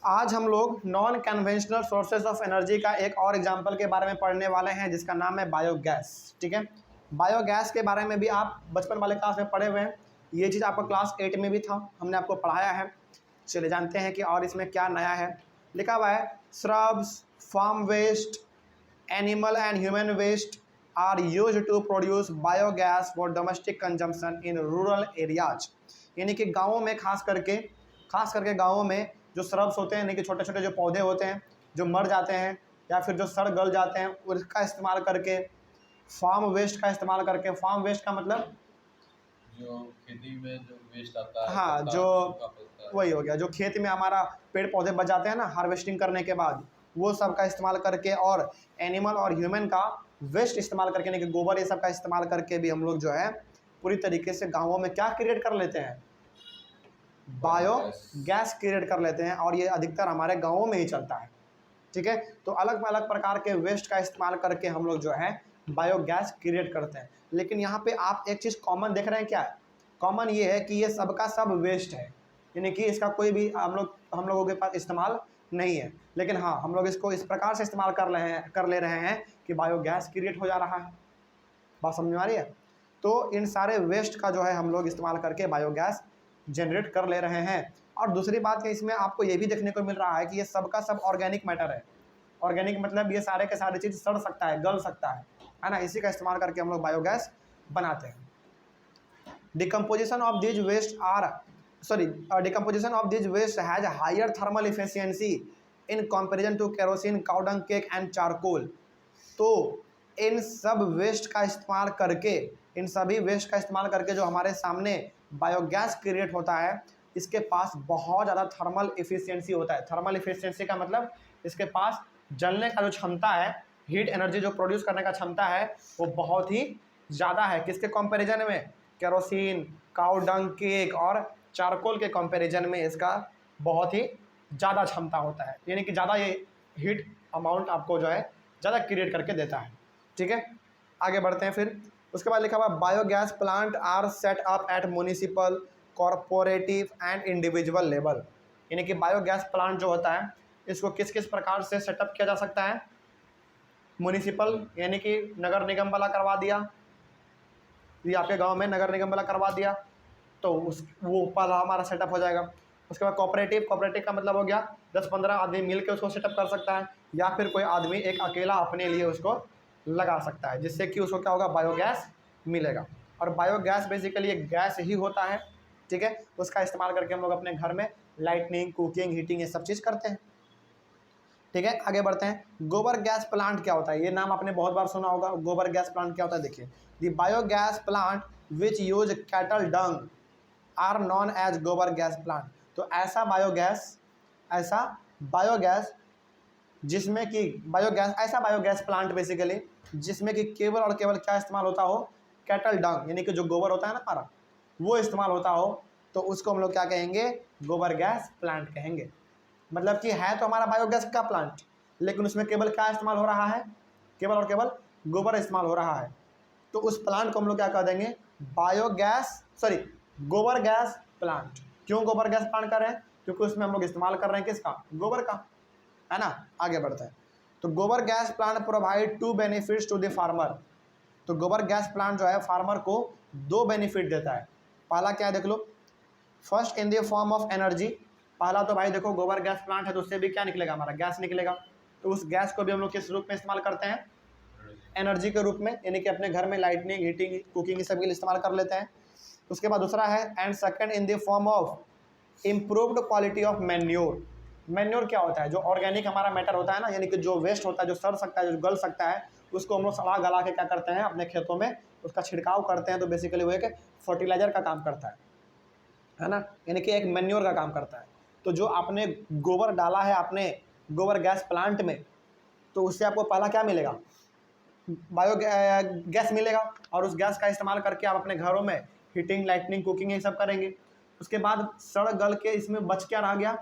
आज हम लोग non conventional sources of energy का एक और एग्जांपल के बारे में पढ़ने वाले हैं, जिसका नाम है बायोगैस। ठीक है, बायोगैस के बारे में भी आप बचपन वाले क्लास में पढ़े हुए हैं। ये चीज़ आपका क्लास 8 में भी था, हमने आपको पढ़ाया है। चलिए जानते हैं कि और इसमें क्या नया है। लिखा हुआ है shrubs, farm waste, animal and human waste are use to produce biogas for domestic consumption in rural areas. यानी कि गाँवों में खास करके गाँवों में जो श्रब्स होते हैं, यानी कि छोटे छोटे जो पौधे होते हैं जो मर जाते हैं या फिर जो सड़ गल जाते हैं, उसका इस्तेमाल करके, फार्म वेस्ट का इस्तेमाल करके। फार्म वेस्ट का मतलब जो खेती में जो वेस्ट आता है, हाँ, पत्ता, जो सूखा पत्ता। वही हो गया जो खेत में हमारा पेड़ पौधे बच जाते हैं ना हार्वेस्टिंग करने के बाद, वो सब का इस्तेमाल करके, और एनिमल और ह्यूमन का वेस्ट इस्तेमाल करके, यानी कि गोबर ये सब का इस्तेमाल करके भी हम लोग जो है पूरी तरीके से गाँवों में क्या क्रिएट कर लेते हैं, बायो गैस क्रिएट कर लेते हैं। और ये अधिकतर हमारे गाँवों में ही चलता है। ठीक है, तो अलग अलग प्रकार के वेस्ट का इस्तेमाल करके हम लोग जो है बायोगैस क्रिएट करते हैं। लेकिन यहाँ पे आप एक चीज़ कॉमन देख रहे हैं, क्या है कॉमन? ये है कि ये सबका सब वेस्ट है, यानी कि इसका कोई भी हम लोगों के पास इस्तेमाल नहीं है। लेकिन हाँ, हम लोग इसको इस प्रकार से इस्तेमाल कर ले रहे हैं कि बायोगैस क्रिएट हो जा रहा है। बात समझ में आ रही है? तो इन सारे वेस्ट का जो है हम लोग इस्तेमाल करके बायोगैस जनरेट कर ले रहे हैं। और दूसरी बात है, इसमें आपको ये भी देखने को मिल रहा है कि ये सबका सब ऑर्गेनिक मैटर है। ऑर्गेनिक मतलब ये सारे के सारे चीज़ सड़ सकता है, गल सकता है ना। इसी का इस्तेमाल करके हम लोग बायोगैस बनाते हैं। Decomposition of these waste decomposition of these waste has higher thermal efficiency in comparison to kerosene, cow dung cake and charcoal. तो इन सब वेस्ट का इस्तेमाल करके, इन सभी वेस्ट का इस्तेमाल करके जो हमारे सामने बायोगैस क्रिएट होता है, इसके पास बहुत ज़्यादा थर्मल इफिशियंसी होता है। थर्मल इफिशियंसी का मतलब इसके पास जलने का जो क्षमता है, हीट एनर्जी जो प्रोड्यूस करने का क्षमता है, वो बहुत ही ज़्यादा है। किसके कंपैरिजन में? केरोसिन, काऊ डंग केक और चारकोल के कंपैरिजन में इसका बहुत ही ज़्यादा क्षमता होता है, यानी कि ज़्यादा ये हीट अमाउंट आपको जो है ज़्यादा क्रिएट करके देता है। ठीक है, आगे बढ़ते हैं। फिर उसके बाद लिखा हुआ biogas plant are set up at municipal, corporative and individual level. यानी कि बायोगैस प्लांट जो होता है, इसको किस किस प्रकार से सेटअप किया जा सकता है? म्युनिसिपल यानी कि नगर निगम वाला करवा दिया, ये आपके गांव में नगर निगम वाला करवा दिया तो वो पहला हमारा सेटअप हो जाएगा। उसके बाद कोऑपरेटिव का मतलब हो गया 10-15 आदमी मिल के उसको सेटअप कर सकता है, या फिर कोई आदमी एक अकेला अपने लिए उसको लगा सकता है, जिससे कि उसको क्या होगा, बायोगैस मिलेगा। और बायोगैस बेसिकली एक गैस ही होता है। ठीक है, उसका इस्तेमाल करके हम लोग अपने घर में लाइटनिंग, कुकिंग, हीटिंग ये सब चीज़ करते हैं। ठीक है, आगे बढ़ते हैं। गोबर गैस प्लांट क्या होता है? ये नाम आपने बहुत बार सुना होगा। गोबर गैस प्लांट क्या होता है? देखिए, the biogas plant which use cattle dung are known as gobar gas plant. तो ऐसा बायोगैस जिसमें कि ऐसा बायोगैस प्लांट बेसिकली जिसमें कि केवल और केवल क्या इस्तेमाल होता हो? कैटल डंग, यानी कि जो गोबर होता है ना हमारा, वो इस्तेमाल होता हो, तो उसको हम लोग क्या कहेंगे? गोबर गैस प्लांट कहेंगे। मतलब कि है तो हमारा बायोगैस का प्लांट, लेकिन उसमें केवल क्या इस्तेमाल हो रहा है? केवल और केवल गोबर इस्तेमाल हो रहा है। तो उस प्लांट को हम लोग क्या कह देंगे? गोबर गैस प्लांट। क्यों गोबर गैस प्लांट कर रहे हैं? क्योंकि उसमें हम लोग इस्तेमाल कर रहे हैं किसका? गोबर का, है ना। आगे बढ़ते हैं। तो gobar gas plant provide 2 benefits to the farmer. तो गोबर गैस प्लांट जो है फार्मर को 2 बेनिफिट देता है। पहला क्या है देख लो, first in the form of energy. पहला तो भाई देखो, गोबर गैस प्लांट है तो उससे भी क्या निकलेगा? हमारा गैस निकलेगा। तो उस गैस को भी हम लोग किस रूप में इस्तेमाल करते हैं? एनर्जी के रूप में, यानी कि अपने घर में लाइटनिंग, हीटिंग, कुकिंग सब के लिए इस्तेमाल कर लेते हैं। उसके बाद दूसरा है, and second in the form of improved quality of manure. Manure क्या होता है? जो ऑर्गेनिक हमारा मैटर होता है ना, यानी कि जो वेस्ट होता है, जो सड़ सकता है, जो गल सकता है, उसको हम लोग सड़ा गला के क्या करते हैं? अपने खेतों में उसका छिड़काव करते हैं। तो बेसिकली वो एक फर्टिलाइजर का काम करता है ना, यानी कि एक मैन्योर का काम करता है। तो जो आपने गोबर डाला है अपने गोबर गैस प्लांट में, तो उससे आपको पहला क्या मिलेगा? गैस मिलेगा। और उस गैस का इस्तेमाल करके आप अपने घरों में हीटिंग, लाइटनिंग, कुकिंग ये सब करेंगे। उसके बाद सड़ गल के इसमें क्या रह गया?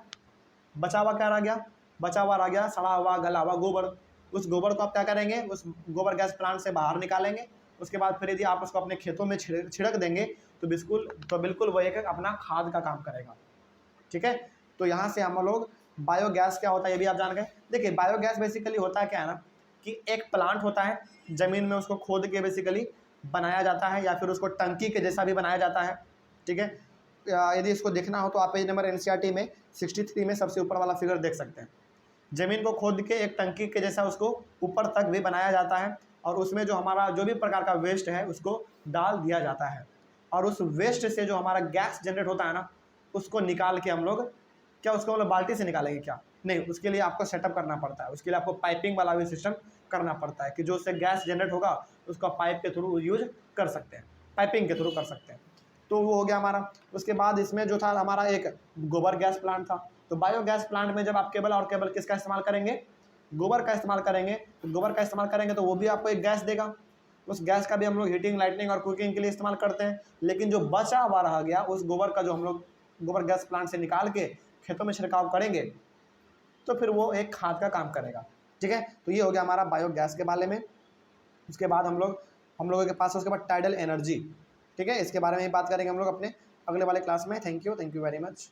बचा हुआ क्या रह गया? बचा हुआ रह गया सड़ा हुआ, गला हुआ गोबर। उस गोबर को आप क्या करेंगे? उस गोबर गैस प्लांट से बाहर निकालेंगे। उसके बाद फिर यदि आप उसको अपने खेतों में छिड़क देंगे तो बिल्कुल वो एक अपना खाद का काम करेगा। ठीक है, तो यहाँ से हम लोग बायोगैस क्या होता है ये भी आप जान गए। देखिए बायोगैस बेसिकली होता है क्या है ना कि एक प्लांट होता है, ज़मीन में उसको खोद के बेसिकली बनाया जाता है, या फिर उसको टंकी के जैसा भी बनाया जाता है, ठीक है। यदि इसको देखना हो तो आप पेज नंबर एनसीईआरटी में 63 में सबसे ऊपर वाला फिगर देख सकते हैं। ज़मीन को खोद के एक टंकी के जैसा उसको ऊपर तक भी बनाया जाता है, और उसमें जो हमारा जो भी प्रकार का वेस्ट है उसको डाल दिया जाता है, और उस वेस्ट से जो हमारा गैस जनरेट होता है ना उसको निकाल के हम लोग क्या उसको मतलब बाल्टी से निकालेंगे क्या, नहीं, उसके लिए आपको सेटअप करना पड़ता है, उसके लिए आपको पाइपिंग वाला भी सिस्टम करना पड़ता है कि जो उससे गैस जनरेट होगा उसका पाइप के थ्रू यूज कर सकते हैं, पाइपिंग के थ्रू कर सकते हैं। तो वो हो गया हमारा। उसके बाद इसमें जो था हमारा एक गोबर गैस प्लांट था। तो बायोगैस प्लांट में जब आप केवल और केवल किसका इस्तेमाल करेंगे, गोबर का इस्तेमाल करेंगे, तो गोबर का इस्तेमाल करेंगे तो वो भी आपको एक गैस देगा। उस गैस का भी हम लोग हीटिंग, लाइटनिंग और कुकिंग के लिए इस्तेमाल करते हैं। लेकिन जो बचा हुआ रह गया उस गोबर का जो हम लोग गोबर गैस प्लांट से निकाल के खेतों में छिड़काव करेंगे तो फिर वो एक खाद का काम करेगा, ठीक है। तो ये हो गया हमारा बायोगैस के बारे में। उसके बाद हम लोगों के पास उसके बाद टाइडल एनर्जी, ठीक है, इसके बारे में ही बात करेंगे हम लोग अपने अगले वाले क्लास में। Thank you very much.